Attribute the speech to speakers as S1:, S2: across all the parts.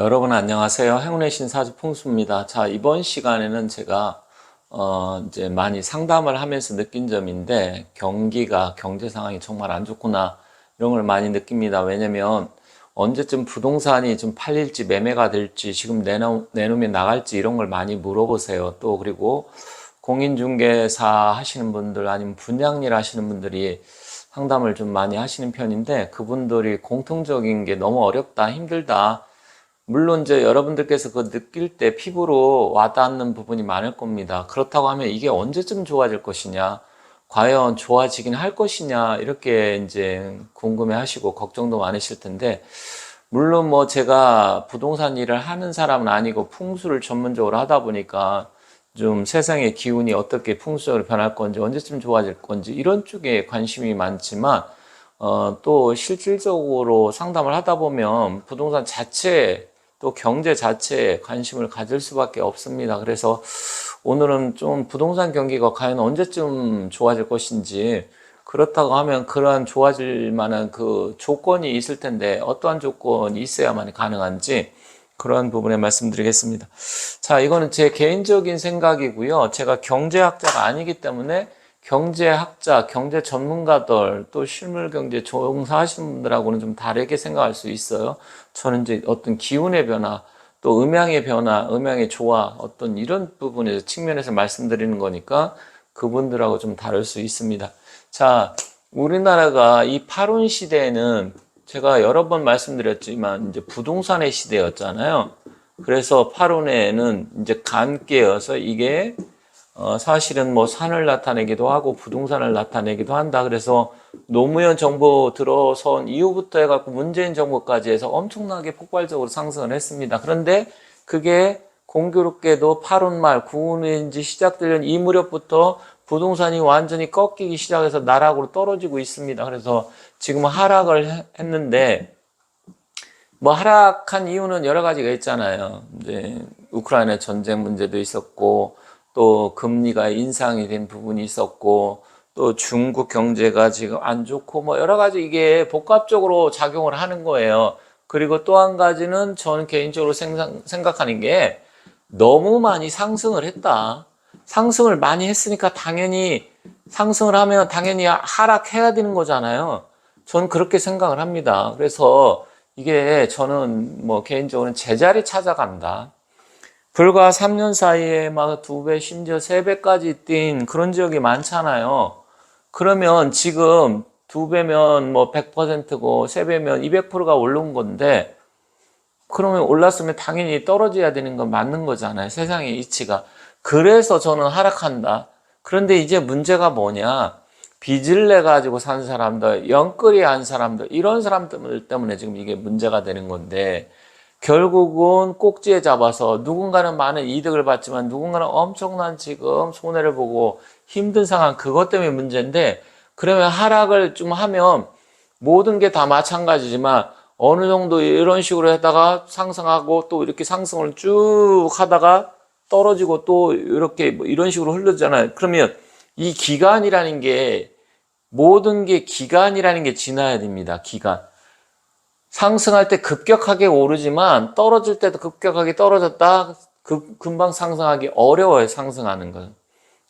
S1: 여러분 안녕하세요. 행운의 신사주 풍수입니다. 자, 이번 시간에는 제가 이제 많이 상담을 하면서 느낀 점인데 경제 상황이 정말 안 좋구나 이런 걸 많이 느낍니다. 왜냐면 언제쯤 부동산이 좀 팔릴지 매매가 될지 지금 내놓으면 나갈지 이런 걸 많이 물어보세요. 또 그리고 공인중개사 하시는 분들 아니면 분양일 하시는 분들이 상담을 좀 많이 하시는 편인데 그분들이 공통적인 게 너무 어렵다, 힘들다. 물론 이제 여러분들께서 그 느낄 때 피부로 와닿는 부분이 많을 겁니다. 그렇다고 하면 이게 언제쯤 좋아질 것이냐, 과연 좋아지긴 할 것이냐, 이렇게 이제 궁금해 하시고 걱정도 많으실 텐데, 물론 뭐 제가 부동산 일을 하는 사람은 아니고 풍수를 전문적으로 하다 보니까 좀 세상의 기운이 어떻게 풍수적으로 변할 건지, 언제쯤 좋아질 건지, 이런 쪽에 관심이 많지만, 또 실질적으로 상담을 하다 보면 부동산 자체에 또 경제 자체에 관심을 가질 수밖에 없습니다. 그래서 오늘은 좀 부동산 경기가 과연 언제쯤 좋아질 것인지, 그렇다고 하면 그러한 좋아질 만한 그 조건이 있을 텐데 어떠한 조건이 있어야만 가능한지 그런 부분에 말씀드리겠습니다. 자, 이거는 제 개인적인 생각이고요. 제가 경제학자가 아니기 때문에 경제학자, 경제 전문가들, 또 실물 경제 종사하시는 분들하고는 좀 다르게 생각할 수 있어요. 저는 이제 어떤 기운의 변화, 또 음양의 변화, 음양의 조화, 어떤 이런 부분에서 측면에서 말씀드리는 거니까 그분들하고 좀 다를 수 있습니다. 자, 우리나라가 이 파룬 시대에는 제가 여러 번 말씀드렸지만 이제 부동산의 시대였잖아요. 그래서 파룬에는 이제 간께여서 이게 사실은 뭐 산을 나타내기도 하고 부동산을 나타내기도 한다. 그래서 노무현 정부 들어선 이후부터 해갖고 문재인 정부까지 해서 엄청나게 폭발적으로 상승을 했습니다. 그런데 그게 공교롭게도 8월 말 9월인지 시작되는 이 무렵부터 부동산이 완전히 꺾이기 시작해서 나락으로 떨어지고 있습니다. 그래서 지금 하락을 했는데 뭐 하락한 이유는 여러 가지가 있잖아요. 이제 우크라이나 전쟁 문제도 있었고 또 금리가 인상이 된 부분이 있었고 또 중국 경제가 지금 안 좋고 뭐 여러 가지 이게 복합적으로 작용을 하는 거예요. 그리고 또 한 가지는 저는 개인적으로 생각하는 게 너무 많이 상승을 했다. 상승을 많이 했으니까 당연히 상승을 하면 당연히 하락해야 되는 거잖아요. 저는 그렇게 생각을 합니다. 그래서 이게 저는 뭐 개인적으로는 제자리 찾아간다. 불과 3년 사이에 막 2배, 심지어 3배까지 뛴 그런 지역이 많잖아요. 그러면 지금 2배면 뭐 100%고 3배면 200%가 오른 건데 그러면 올랐으면 당연히 떨어져야 되는 건 맞는 거잖아요. 세상의 이치가. 그래서 저는 하락한다. 그런데 이제 문제가 뭐냐. 빚을 내 가지고 산 사람들, 영끌이 한 사람들, 이런 사람들 때문에 지금 이게 문제가 되는 건데 결국은 꼭지에 잡아서 누군가는 많은 이득을 받지만 누군가는 엄청난 지금 손해를 보고 힘든 상황, 그것 때문에 문제인데 그러면 하락을 좀 하면 모든 게 다 마찬가지지만 어느 정도 이런 식으로 하다가 상승하고 또 이렇게 상승을 쭉 하다가 떨어지고 또 이렇게 뭐 이런 식으로 흐르잖아요. 그러면 이 기간이라는 게 모든 게 기간이라는 게 지나야 됩니다. 기간. 상승할 때 급격하게 오르지만 떨어질 때도 급격하게 떨어졌다 금방 상승하기 어려워요. 상승하는 건.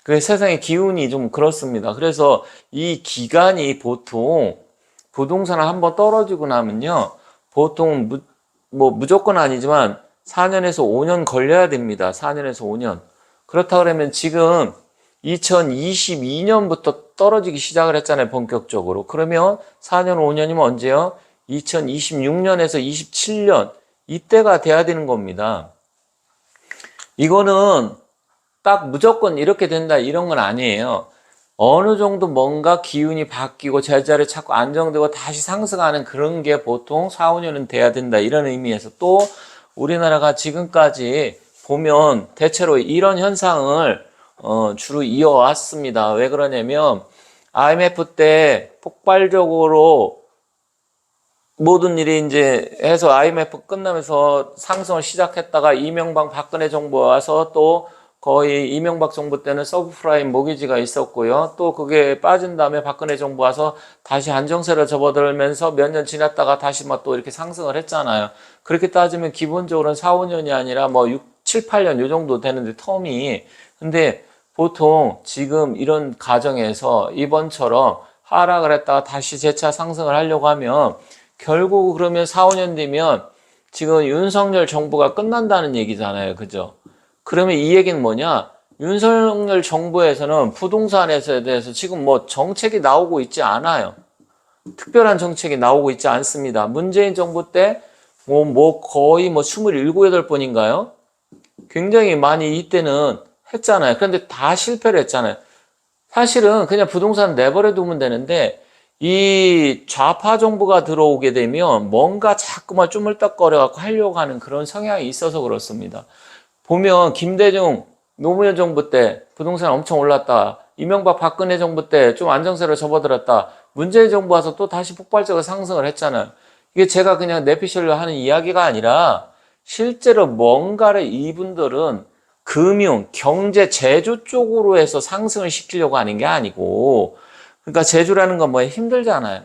S1: 그 세상의 기운이 좀 그렇습니다. 그래서 이 기간이 보통 부동산을 한번 떨어지고 나면요. 보통 뭐 무조건 아니지만 4년에서 5년 걸려야 됩니다. 4년에서 5년. 그렇다 그러면 지금 2022년부터 떨어지기 시작을 했잖아요. 본격적으로. 그러면 4년, 5년이면 언제요? 2026년에서 27년. 이때가 돼야 되는 겁니다. 이거는 딱 무조건 이렇게 된다 이런 건 아니에요. 어느 정도 뭔가 기운이 바뀌고 제자리를 찾고 안정되고 다시 상승하는 그런 게 보통 4, 5년은 돼야 된다 이런 의미에서 또 우리나라가 지금까지 보면 대체로 이런 현상을 주로 이어왔습니다. 왜 그러냐면 IMF 때 폭발적으로 모든 일이 이제 해서 IMF 끝나면서 상승을 시작했다가 이명박 박근혜 정부 와서 또 거의 이명박 정부 때는 서브프라임 모기지가 있었고요. 또 그게 빠진 다음에 박근혜 정부 와서 다시 안정세로 접어들면서 몇 년 지났다가 다시 막 또 이렇게 상승을 했잖아요. 그렇게 따지면 기본적으로는 4, 5년이 아니라 뭐 6, 7, 8년 요 정도 되는데 텀이. 근데 보통 지금 이런 과정에서 이번처럼 하락을 했다가 다시 재차 상승을 하려고 하면 결국 그러면 4, 5년 뒤면 지금 윤석열 정부가 끝난다는 얘기잖아요. 그죠? 그러면 이 얘기는 뭐냐? 윤석열 정부에서는 부동산에 대해서 지금 뭐 정책이 나오고 있지 않아요. 특별한 정책이 나오고 있지 않습니다. 문재인 정부 때 거의 27, 8번인가요? 굉장히 많이 이때는 했잖아요. 그런데 다 실패를 했잖아요. 사실은 그냥 부동산 내버려 두면 되는데 이 좌파 정부가 들어오게 되면 뭔가 자꾸만 쪼물딱거려 갖고 하려고 하는 그런 성향이 있어서 그렇습니다. 보면 김대중 노무현 정부 때 부동산 엄청 올랐다. 이명박 박근혜 정부 때 좀 안정세로 접어들었다. 문재인 정부 와서 또 다시 폭발적으로 상승을 했잖아요. 이게 제가 그냥 내피셜로 하는 이야기가 아니라 실제로 뭔가를 이분들은 금융, 경제, 제조 쪽으로 해서 상승을 시키려고 하는 게 아니고, 그러니까 제조라는 건 뭐 힘들잖아요.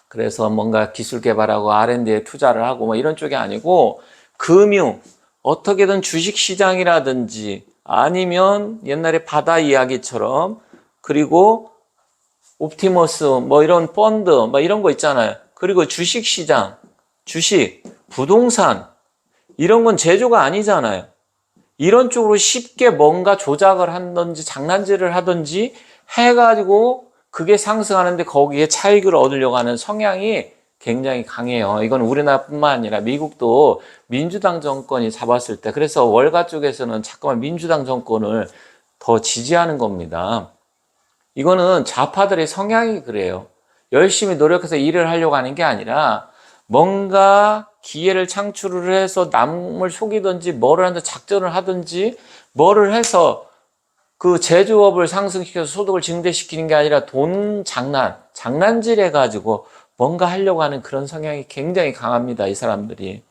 S1: 그래서 뭔가 기술 개발하고 R&D에 투자를 하고 뭐 이런 쪽이 아니고, 금융, 어떻게든 주식 시장이라든지 아니면 옛날에 바다 이야기처럼, 그리고 옵티머스 뭐 이런 펀드 뭐 이런 거 있잖아요. 그리고 주식 시장, 주식, 부동산 이런 건 제조가 아니잖아요. 이런 쪽으로 쉽게 뭔가 조작을 하든지 장난질을 하든지 해가지고 그게 상승하는데 거기에 차익을 얻으려고 하는 성향이 굉장히 강해요. 이건 우리나라뿐만 아니라 미국도 민주당 정권이 잡았을 때 그래서 월가 쪽에서는 자꾸만 민주당 정권을 더 지지하는 겁니다. 이거는 좌파들의 성향이 그래요. 열심히 노력해서 일을 하려고 하는 게 아니라 뭔가 기회를 창출을 해서 남을 속이든지 뭐를 하든지 작전을 하든지 뭐를 해서 그 제조업을 상승시켜서 소득을 증대시키는 게 아니라 돈 장난질 해가지고 뭔가 하려고 하는 그런 성향이 굉장히 강합니다. 이 사람들이.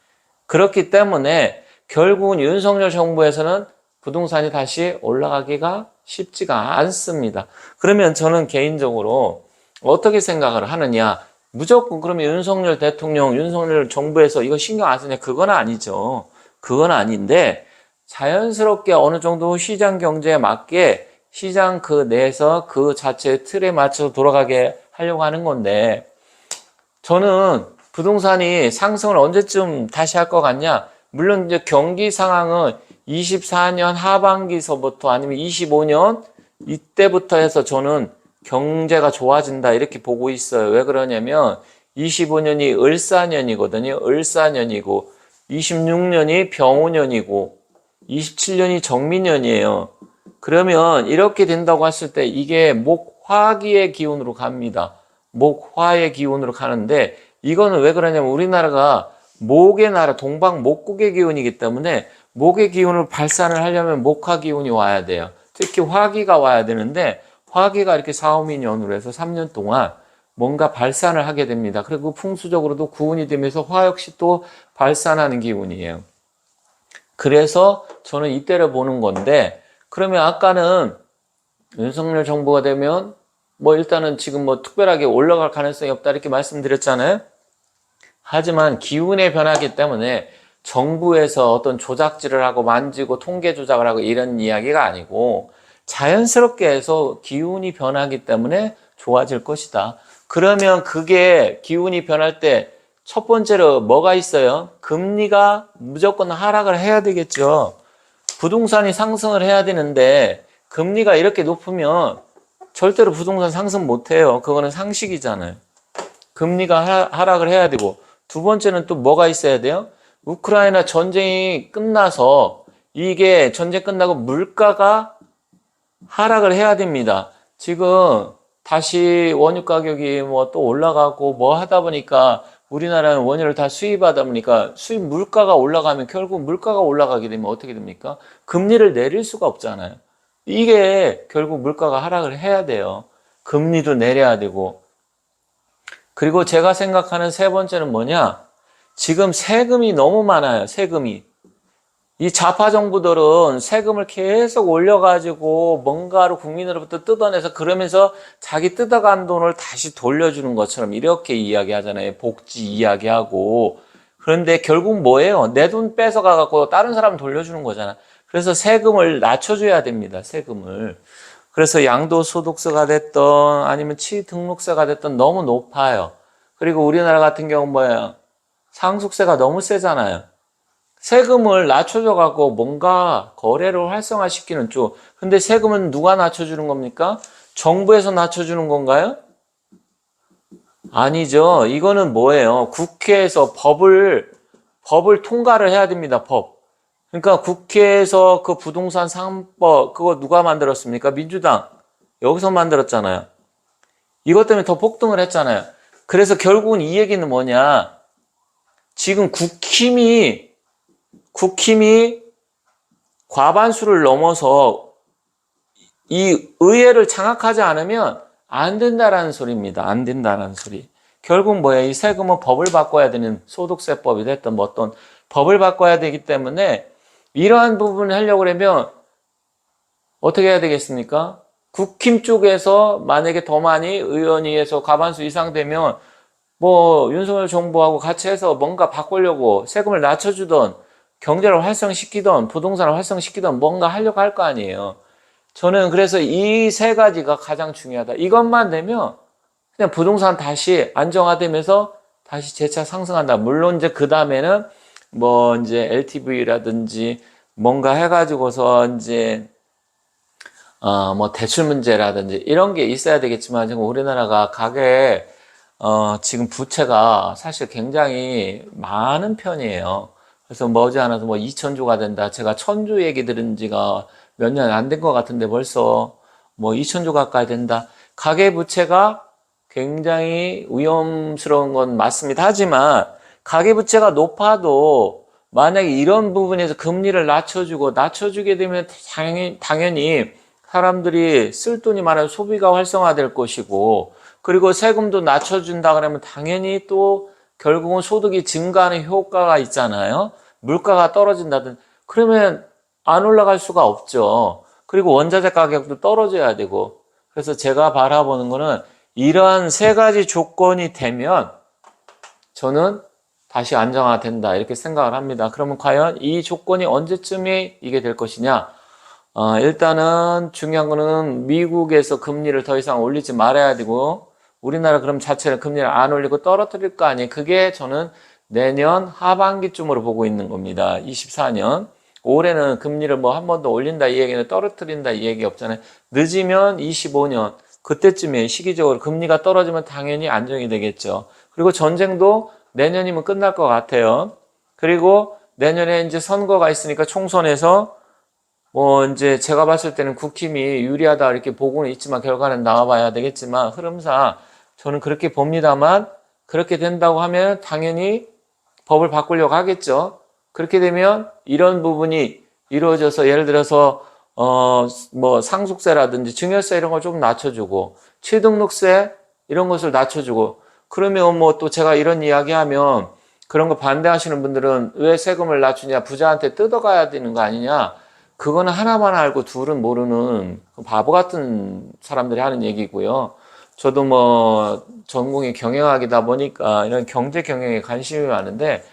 S1: 그렇기 때문에 결국은 윤석열 정부에서는 부동산이 다시 올라가기가 쉽지가 않습니다. 그러면 저는 개인적으로 어떻게 생각을 하느냐. 무조건 그러면 윤석열 대통령, 윤석열 정부에서 이거 신경 안 쓰냐? 그건 아니죠. 그건 아닌데 자연스럽게 어느 정도 시장 경제에 맞게 시장 그 내에서 그 자체의 틀에 맞춰서 돌아가게 하려고 하는 건데 저는 부동산이 상승을 언제쯤 다시 할 것 같냐? 물론 이제 경기 상황은 24년 하반기서부터 아니면 25년 이때부터 해서 저는 경제가 좋아진다 이렇게 보고 있어요. 왜 그러냐면 25년이 을사년이거든요. 을사년이고 26년이 병오년이고 27년이 정미년이에요. 그러면 이렇게 된다고 했을 때 이게 목화기의 기운으로 갑니다. 목화의 기운으로 가는데 이거는 왜 그러냐면 우리나라가 목의 나라 동방목국의 기운이기 때문에 목의 기운을 발산을 하려면 목화 기운이 와야 돼요. 특히 화기가 와야 되는데 화기가 이렇게 사오미년으로 해서 3년 동안 뭔가 발산을 하게 됩니다. 그리고 풍수적으로도 구운이 되면서 화 역시 또 발산하는 기운이에요. 그래서 저는 이때를 보는 건데 그러면 아까는 윤석열 정부가 되면 뭐 일단은 지금 뭐 특별하게 올라갈 가능성이 없다 이렇게 말씀드렸잖아요. 하지만 기운의 변화기 때문에 정부에서 어떤 조작질을 하고 만지고 통계 조작을 하고 이런 이야기가 아니고 자연스럽게 해서 기운이 변하기 때문에 좋아질 것이다. 그러면 그게 기운이 변할 때 첫 번째로 뭐가 있어요? 금리가 무조건 하락을 해야 되겠죠. 부동산이 상승을 해야 되는데 금리가 이렇게 높으면 절대로 부동산 상승 못 해요. 그거는 상식이잖아요. 금리가 하락을 해야 되고 두 번째는 또 뭐가 있어야 돼요? 우크라이나 전쟁이 끝나서 이게 전쟁 끝나고 물가가 하락을 해야 됩니다. 지금 다시 원유 가격이 뭐 또 올라가고 뭐 하다 보니까 우리나라는 원유를 다 수입하다 보니까 수입 물가가 올라가면 결국 물가가 올라가게 되면 어떻게 됩니까? 금리를 내릴 수가 없잖아요. 이게 결국 물가가 하락을 해야 돼요. 금리도 내려야 되고. 그리고 제가 생각하는 세 번째는 뭐냐? 지금 세금이 너무 많아요. 세금이. 이 좌파 정부들은 세금을 계속 올려가지고 뭔가를 국민으로부터 뜯어내서 그러면서 자기 뜯어간 돈을 다시 돌려주는 것처럼 이렇게 이야기하잖아요. 복지 이야기하고. 그런데 결국 뭐예요? 내 돈 뺏어가갖고 다른 사람 돌려주는 거잖아. 그래서 세금을 낮춰줘야 됩니다. 세금을. 그래서 양도소득세가 됐던 아니면 취등록세가 됐던 너무 높아요. 그리고 우리나라 같은 경우는 뭐예요? 상속세가 너무 세잖아요. 세금을 낮춰줘갖고 뭔가 거래를 활성화시키는 쪽. 근데 세금은 누가 낮춰주는 겁니까? 정부에서 낮춰주는 건가요? 아니죠. 이거는 뭐예요? 국회에서 법을 통과를 해야 됩니다. 법. 그러니까 국회에서 그 부동산 상법, 그거 누가 만들었습니까? 민주당. 여기서 만들었잖아요. 이것 때문에 더 폭등을 했잖아요. 그래서 결국은 이 얘기는 뭐냐. 지금 국힘이 과반수를 넘어서 이 의회를 장악하지 않으면 안 된다라는 소리입니다. 안 된다라는 소리. 결국 뭐예요? 이 세금은 법을 바꿔야 되는 소득세법이 됐든 뭐 어떤 법을 바꿔야 되기 때문에 이러한 부분을 하려고 그러면 어떻게 해야 되겠습니까? 국힘 쪽에서 만약에 더 많이 의원위에서 과반수 이상 되면 뭐 윤석열 정부하고 같이 해서 뭔가 바꾸려고 세금을 낮춰주던 경제를 활성시키던 부동산을 활성시키던 뭔가 하려고 할 거 아니에요. 저는 그래서 이 세 가지가 가장 중요하다. 이것만 되면 그냥 부동산 다시 안정화되면서 다시 재차 상승한다. 물론 이제 그 다음에는 뭐 이제 LTV라든지 뭔가 해가지고서 이제 뭐 대출 문제라든지 이런 게 있어야 되겠지만 지금 우리나라가 지금 부채가 사실 굉장히 많은 편이에요. 그래서 머지않아서 뭐 2천조가 된다. 제가 천조 얘기 들은 지가 몇 년 안 된 것 같은데 벌써 뭐 2천조 가까이 된다. 가계부채가 굉장히 위험스러운 건 맞습니다. 하지만 가계부채가 높아도 만약에 이런 부분에서 금리를 낮춰주게 되면 당연히 사람들이 쓸 돈이 많아서 소비가 활성화될 것이고 그리고 세금도 낮춰준다 그러면 당연히 또 결국은 소득이 증가하는 효과가 있잖아요. 물가가 떨어진다든 그러면 안 올라갈 수가 없죠. 그리고 원자재 가격도 떨어져야 되고 그래서 제가 바라보는 거는 이러한 세 가지 조건이 되면 저는 다시 안정화된다 이렇게 생각을 합니다. 그러면 과연 이 조건이 언제쯤에 이게 될 것이냐? 일단은 중요한 거는 미국에서 금리를 더 이상 올리지 말아야 되고 우리나라 그럼 자체를 금리를 안 올리고 떨어뜨릴 거 아니에요. 그게 저는 내년 하반기쯤으로 보고 있는 겁니다. 24년. 올해는 금리를 뭐 한 번 더 올린다 이 얘기는 떨어뜨린다 이 얘기 없잖아요. 늦으면 25년. 그때쯤에 시기적으로 금리가 떨어지면 당연히 안정이 되겠죠. 그리고 전쟁도 내년이면 끝날 것 같아요. 그리고 내년에 이제 선거가 있으니까 총선에서 뭐 이제 제가 봤을 때는 국힘이 유리하다 이렇게 보고는 있지만 결과는 나와봐야 되겠지만 흐름상 저는 그렇게 봅니다만 그렇게 된다고 하면 당연히 법을 바꾸려고 하겠죠. 그렇게 되면 이런 부분이 이루어져서 예를 들어서 뭐 상속세라든지 증여세 이런 걸 좀 낮춰주고 취등록세 이런 것을 낮춰주고 그러면 뭐 또 제가 이런 이야기하면 그런 거 반대하시는 분들은 왜 세금을 낮추냐 부자한테 뜯어가야 되는 거 아니냐 그거는 하나만 알고 둘은 모르는 바보 같은 사람들이 하는 얘기고요. 저도 뭐 전공이 경영학이다 보니까 이런 경제 경영에 관심이 많은데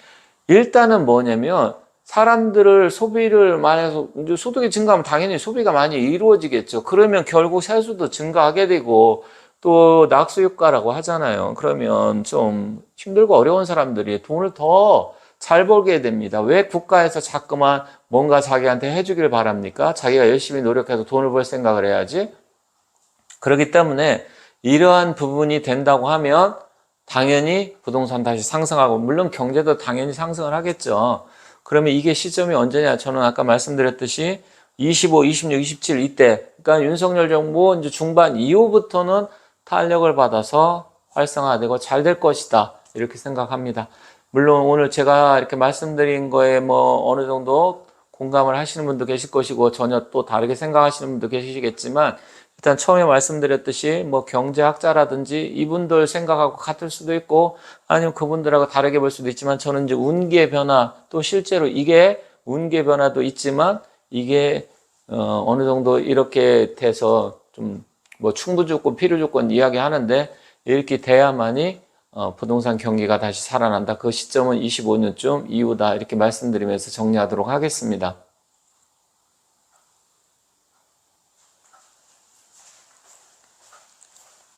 S1: 일단은 뭐냐면 사람들을 소비를 많이 해서 이제 소득이 증가하면 당연히 소비가 많이 이루어지겠죠. 그러면 결국 세수도 증가하게 되고 또 낙수효과라고 하잖아요. 그러면 좀 힘들고 어려운 사람들이 돈을 더 잘 벌게 됩니다. 왜 국가에서 자꾸만 뭔가 자기한테 해주길 바랍니까? 자기가 열심히 노력해서 돈을 벌 생각을 해야지. 그렇기 때문에 이러한 부분이 된다고 하면 당연히 부동산 다시 상승하고 물론 경제도 당연히 상승을 하겠죠. 그러면 이게 시점이 언제냐? 저는 아까 말씀드렸듯이 25, 26, 27 이때 그러니까 윤석열 정부 이제 중반 이후부터는 탄력을 받아서 활성화되고 잘 될 것이다. 이렇게 생각합니다. 물론 오늘 제가 이렇게 말씀드린 거에 뭐 어느 정도 공감을 하시는 분도 계실 것이고 전혀 또 다르게 생각하시는 분도 계시겠지만 일단 처음에 말씀드렸듯이 뭐 경제학자라든지 이분들 생각하고 같을 수도 있고 아니면 그분들하고 다르게 볼 수도 있지만 저는 이제 운기의 변화 또 실제로 이게 운기 변화도 있지만 이게 어느 정도 이렇게 돼서 좀 뭐 충분 조건, 필요 조건 이야기하는데 이렇게 돼야만이 부동산 경기가 다시 살아난다. 그 시점은 25년쯤 이후다. 이렇게 말씀드리면서 정리하도록 하겠습니다.